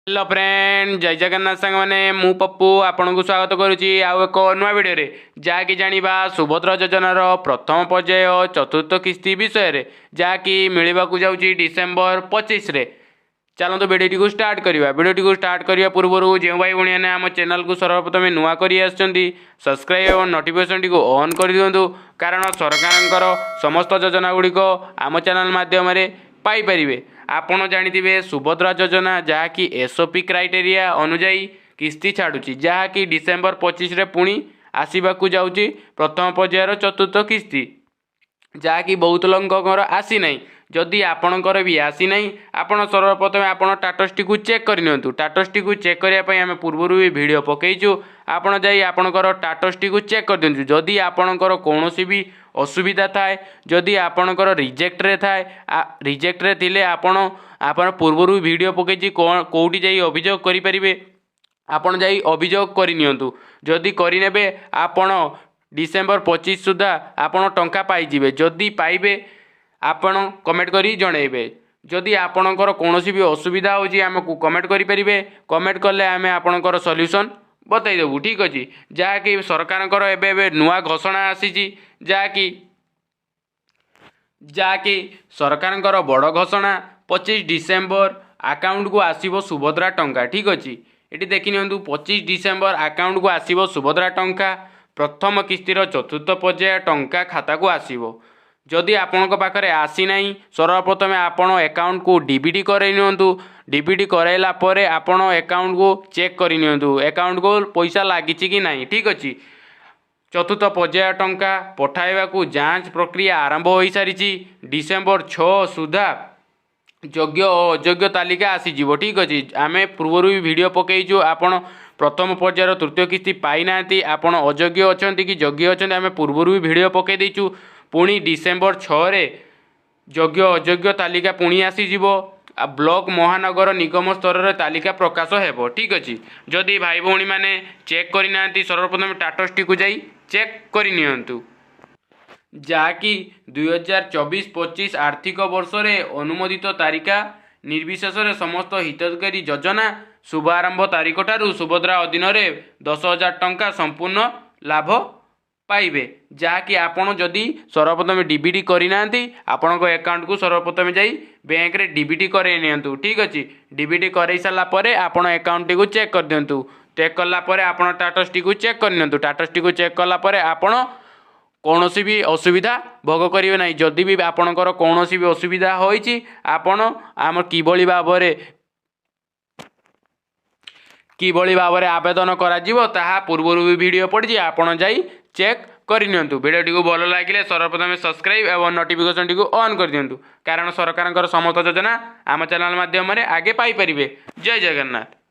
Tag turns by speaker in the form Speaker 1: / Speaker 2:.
Speaker 1: Hello friend जय जगन्नाथ सांग मैंने मु पप्पू आपन को स्वागत करुच्ची आउ एक नुआ भिडियो जहाँकि जाना सुभद्रा योजनार प्रथम पर्याय चतुर्थ किस्ती विषय जहाँकि मिलवा जाऊँगी डिसेम्बर 25 रे। चलते भिडियो को स्टार्ट करवा। भिडियो को स्टार्ट करने पूर्व जो भाई भाई ने आम चैनल को सर्वप्रथम नुआ कर सब्सक्राइब और नोटिफिकेशन टी ऑन कर दिंतु कारण सरकार समस्त योजना गुड़िक आम चैनल मध्यम पाइपर। आपड़ जाथे सुभद्रा योजना जहाँकि एसओपी क्राइटेरिया अनुजाई किस्ती छाड़ुची जहाँकि डिसेम्बर 25 रे पुणी आसवाक जाऊँगी प्रथम पर्यायर चतुर्थ किस्ती जहाँकि बहुत लोकर आसी ना। जदि आपणकर भी आसी ना आपण सर्वप्रथम आपण टाटस टी चेक करनी। टाटस टी चेक करने आम पूर्व भी भिड पकईचु आपण जाई आपणकर टाटस टी चेक कर दिंतु। जदि आपणकर कौन भी असुविधा थाए जदि आपणकर रिजेक्ट थाए रिजेक्ट थिले आपण पूर्व भिड पकईची कौटी जाई अभियोग करें आपण जाई अभियोग करनी। जदि करे आपण डिसेम्बर 25 सुधा आपण टंका पाइबे। जदि पाइबे आपण कमेंट करी जनइबे। जदि आपणकर कौन भी असुविधा होची आमको कमेंट करें। कमेंट कले आम आपणकर सॉल्यूशन बताइदेबू। ठीक अच्छे जहाँकि सरकार एबे नुआ घोषणा आसी जहाँकि सरकार बड़ घोषणा 25 डिसेम्बर अकाउंट को आसीबो सुभद्रा टंका। ठीक अच्छे ये देखी नि 25 डिसेम्बर अकाउंट को आसीबो सुभद्रा टंका प्रथम किस्तीर चतुर्थ पर्याय टंका खाता को आसीबो। जदि आपण पाखे आसी ना सर्वप्रथम आपण अकाउंट को डीबीटी करनी। डीबीटी कराइला आपण अकाउंट को चेक करनी अकाउंट को पैसा लगी कि ना। ठीक अच्छे चतुर्थ पर्याय टंका पठाइबा जांच प्रक्रिया आरंभ हो सारी डिसेम्बर 6 सुधा योग्य और अयोग्य तालिका आसीज। ठीक अच्छे आम पूर्व भी भिड पकईचु आपण प्रथम पर्यायर तृतीय किस्ती पाई ना आपण अयोग्य अच्छा कि योग्य अच्छा आम पूर्व भी भिड पकई देचु। पुणी डिसेम्बर 6 रे योग्य अयोग्य तालिका पुणी आसीज। ब्लॉक महानगर निगम स्तर रे तालिका प्रकाश हेबो। ठीक अच्छे जदि भाई भौणी मैंने चेक करना सर्वप्रथम टाटस टी को जाई चेक करनी जहाँकि 2024-25 आर्थिक वर्ष रे अनुमोदित तारिका निर्विशेष समस्त हितकारी योजना शुभारंभ तारीख ठारू सुभद्रा अधीन 10,000 टंका संपूर्ण लाभ पाइबे। जहाँकि आपण जदि सर्वप्रथम डीबीटी करना आपण अकाउंट को सर्वप्रथम जाई बैंक रे डीबीटी करे नियंतु। ठीक अच्छे डीबीटी कर सारापर आपण अकाउंट टी को चेक कर दिंतु। चेक कलापर आपण टाटस टी को चेक करनी। टाटस टी को चेक कलापर आपण कौन भी असुविधा भोग करेंगे ना। जदि भी आपणकर कौन भी असुविधा होइछि आपण आम किभली भाव में आवेदन करा ताहा पूर्व भी वीडियो पड़ी आपण जाई चेक करनी। वीडियो टी भल लगे सर्वप्रथम सब्सक्राइब और नोटिफिकेशन टी ऑन कर दिंतु कारण सरकार समस्त योजना आम चैनल माध्यम आगे पाइपर। जय जगन्नाथ।